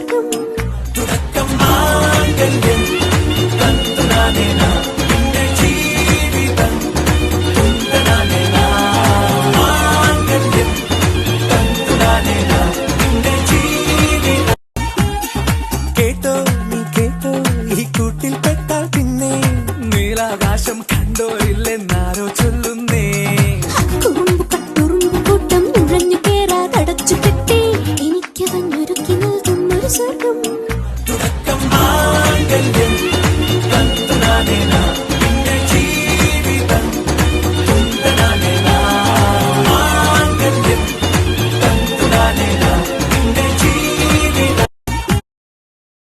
സ്വർഗം. കേട്ടോ നീ കേട്ടോ, ഈ കൂട്ടിൽ പെട്ടാൽ പിന്നെ നീലാകാശം കണ്ടോ ഇല്ലെന്നാരോ ചൊല്ലുന്നേ. കുറുമ്പ് കൂട്ടം നുഴഞ്ഞു കേറാതടച്ചു കെട്ടി എനിക്കവഞ്ഞൊരുക്കി നൽകും ഒരു സ്വർഗം.